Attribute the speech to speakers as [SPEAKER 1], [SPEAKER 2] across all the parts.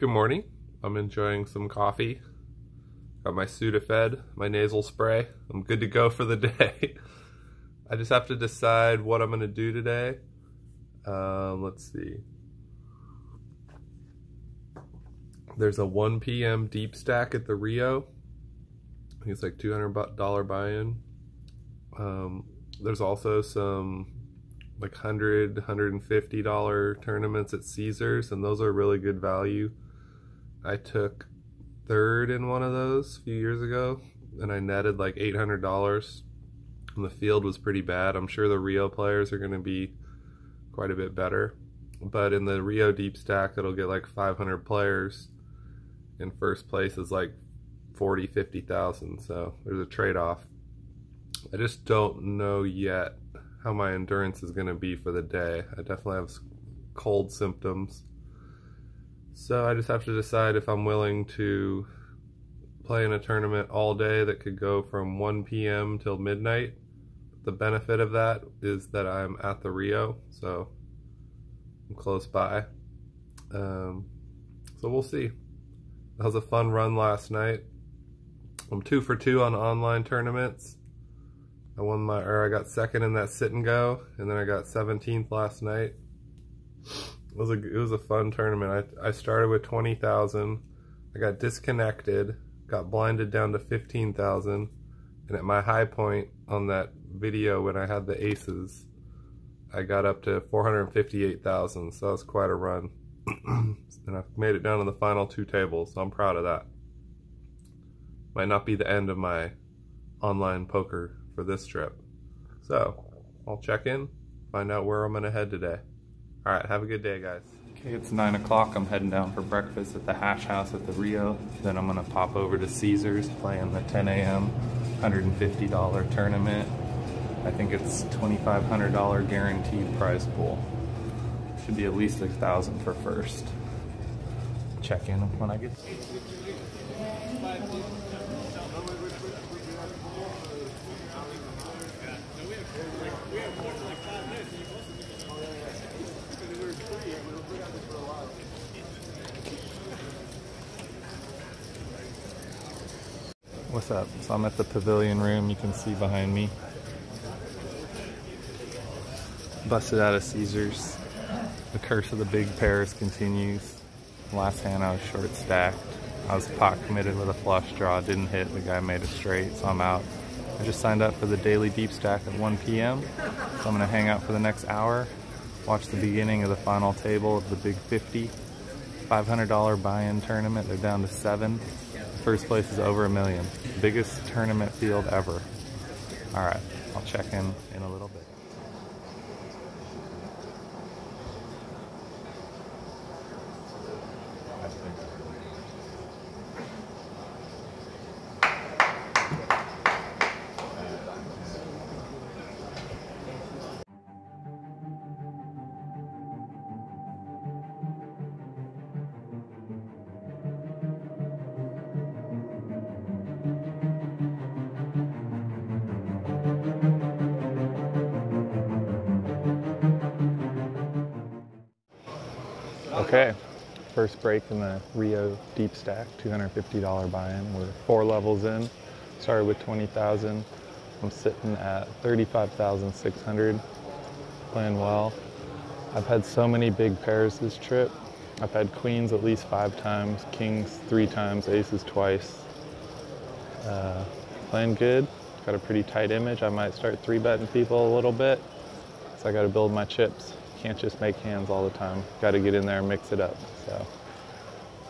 [SPEAKER 1] Good morning. I'm enjoying some coffee. Got my Sudafed, my nasal spray. I'm good to go for the day. I just have to decide what I'm going to do today. Let's see. There's a 1 p.m. deep stack at the Rio. I think it's like $200 buy-in. There's also some like $100, $150 tournaments at Caesars, and those are really good value. I took third in one of those a few years ago, and I netted like $800, and the field was pretty bad. I'm sure the Rio players are going to be quite a bit better, but in the Rio deep stack it'll get like 500 players, and first place is like 40, 50,000, so there's a trade-off. I just don't know yet how my endurance is going to be for the day. I definitely have cold symptoms, so I just have to decide if I'm willing to play in a tournament all day that could go from 1 p.m. till midnight. The benefit of that is that I'm at the Rio, so I'm close by. So we'll see. That was a fun run last night. I'm 2 for 2 on online tournaments. I got second in that sit and go, and then I got 17th last night. It was a fun tournament. I started with 20,000. I got disconnected, got blinded down to 15,000, and at my high point on that video when I had the aces, I got up to 458,000. So that's quite a run. And I've made it down to the final 2 tables, so I'm proud of that. Might not be the end of my online poker for this trip. So I'll check in, find out where I'm gonna head today. All right, have a good day, guys. Okay, it's 9 o'clock. I'm heading down for breakfast at the Hash House at the Rio. Then I'm gonna pop over to Caesars, play in the 10 a.m. $150 tournament. I think it's $2,500 guaranteed prize pool. Should be at least 1,000 for first. Check in when I get there. What's up? So I'm at the pavilion room, you can see behind me. Busted out of Caesars. The curse of the big pairs continues. Last hand I was short stacked. I was pot committed with a flush draw, didn't hit, the guy made a straight, so I'm out. I just signed up for the daily deep stack at 1 p.m. So I'm gonna hang out for the next hour, watch the beginning of the final table of the big 50. $500 buy-in tournament, they're down to 7. First place is over $1 million. Biggest tournament field ever. All right, I'll check in a little bit. Okay, first break in the Rio deep stack, $250 buy-in. We're 4 levels in. Started with 20,000. I'm sitting at 35,600. Playing well. I've had so many big pairs this trip. I've had queens at least 5 times, kings 3 times, aces twice. Playing good. Got a pretty tight image. I might start 3-betting people a little bit. So I got to build my chips. Can't just make hands all the time. Got to get in there and mix it up. So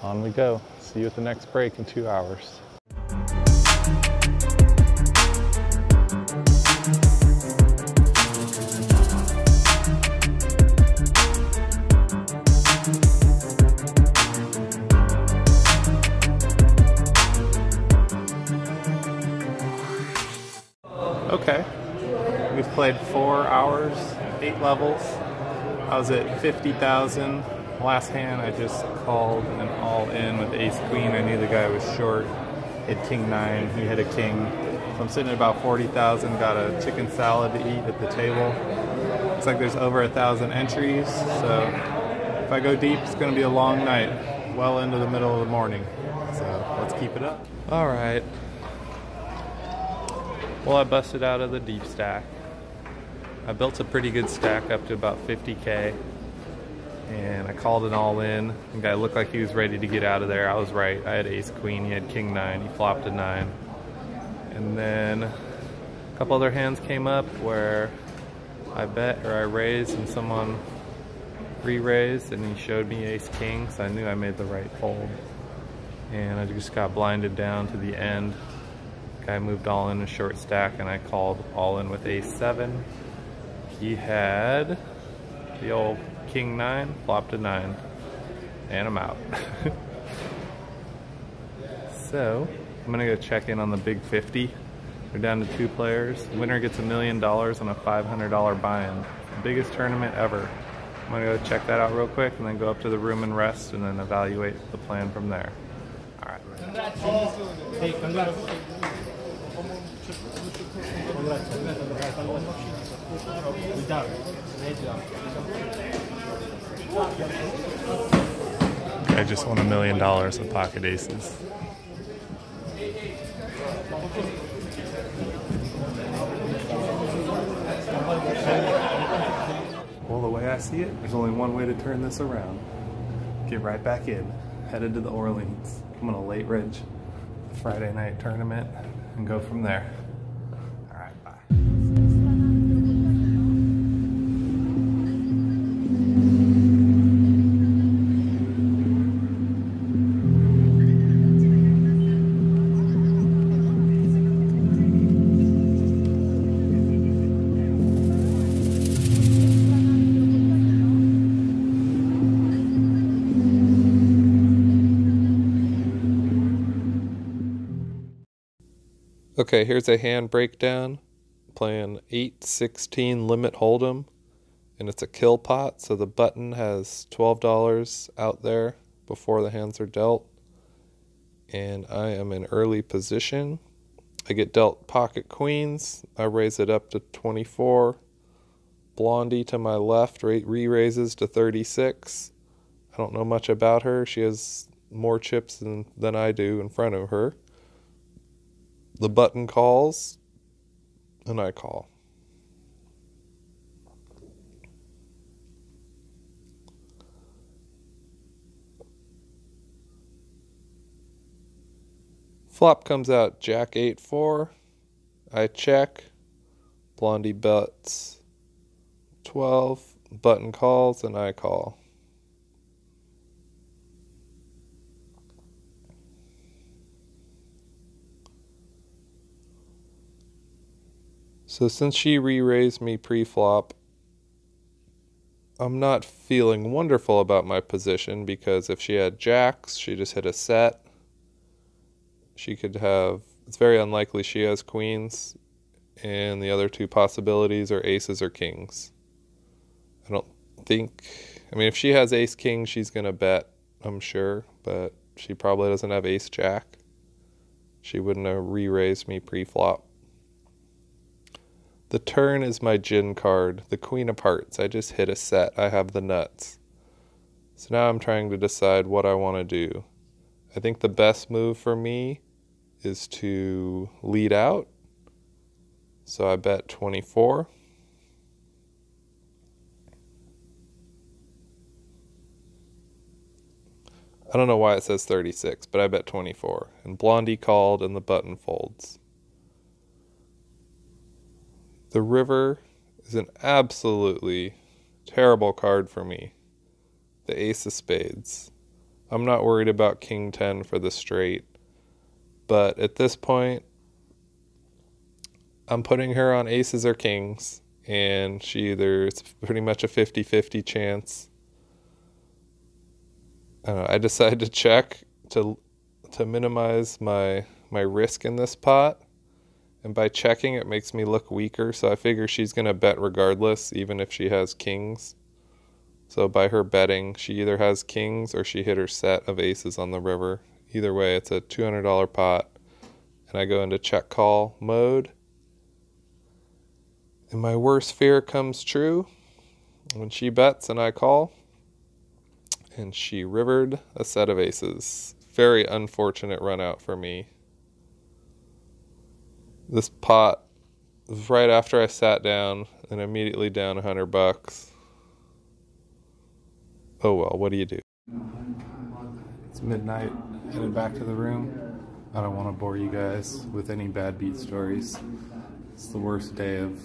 [SPEAKER 1] on we go. See you at the next break in 2 hours. Okay, we've played 4 hours, 8 levels. I was at 50,000. Last hand I just called an all-in with ace queen. I knew the guy was short. Hit king 9, he hit a king. So I'm sitting at about 40,000, got a chicken salad to eat at the table. Looks like there's over 1,000 entries, so if I go deep, it's gonna be a long night.
[SPEAKER 2] well into the middle of the morning. So let's keep it up.
[SPEAKER 1] All right. Well, I busted out of the deep stack. I built a pretty good stack up to about 50K. And I called it all in. The guy looked like he was ready to get out of there. I was right. I had ace queen, he had king 9, he flopped a 9. And then a couple other hands came up where I bet or I raised and someone re-raised and he showed me ace king, so I knew I made the right fold. And I just got blinded down to the end. Guy moved all in a short stack and I called all in with ace 7. He had the old king 9, flopped a 9, and I'm out. So, I'm gonna go check in on the big 50. We're down to 2 players. The winner gets $1 million on a $500 buy-in. The biggest tournament ever. I'm gonna go check that out real quick and then go up to the room and rest and then evaluate the plan from there. All right.
[SPEAKER 2] Hey, congrats.
[SPEAKER 1] I just won $1 million with pocket aces. Well, the way I see it, there's only one way to turn this around. Get right back in, headed to the Orleans. I'm gonna late ridge the Friday night tournament and go from there. All right, bye. Okay, here's a hand breakdown. Playing 8-16 limit hold'em, and it's a kill pot, so the button has $12 out there before the hands are dealt. And I am in early position. I get dealt pocket queens. I raise it up to 24. Blondie to my left re-raises to 36. I don't know much about her. She has more chips than I do in front of her. The button calls, and I call. Flop comes out Jack 8-4. I check. Blondie bets 12. Button calls, and I call. So since she re-raised me pre-flop, I'm not feeling wonderful about my position because if she had jacks, she just hit a set. She could have, it's very unlikely she has queens, and the other 2 possibilities are aces or kings. I don't think, I mean, if she has ace king, she's going to bet, I'm sure, but she probably doesn't have ace jack. She wouldn't have re-raised me pre-flop. The turn is my gin card, the queen of hearts. I just hit a set. I have the nuts. So now I'm trying to decide what I want to do. I think the best move for me is to lead out. So I bet 24. I don't know why it says 36, but I bet 24. And Blondie called and the button folds. The river is an absolutely terrible card for me. The ace of spades. I'm not worried about king 10 for the straight. But at this point, I'm putting her on aces or kings. And it's pretty much a 50-50 chance. I decided to check to minimize my risk in this pot. And by checking, it makes me look weaker, so I figure she's going to bet regardless, even if she has kings. So by her betting, she either has kings or she hit her set of aces on the river. Either way, it's a $200 pot. And I go into check call mode. And my worst fear comes true when she bets and I call. and she rivered a set of aces. Very unfortunate run out for me. This pot was right after I sat down and immediately down $100. Oh well, what do you do? It's midnight, headed back to the room. I don't want to bore you guys with any bad beat stories. It's the worst day of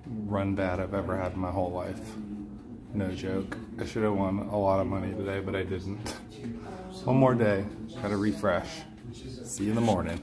[SPEAKER 1] run bad I've ever had in my whole life. No joke. I should have won a lot of money today, but I didn't. One more day. Gotta refresh. See you in the morning.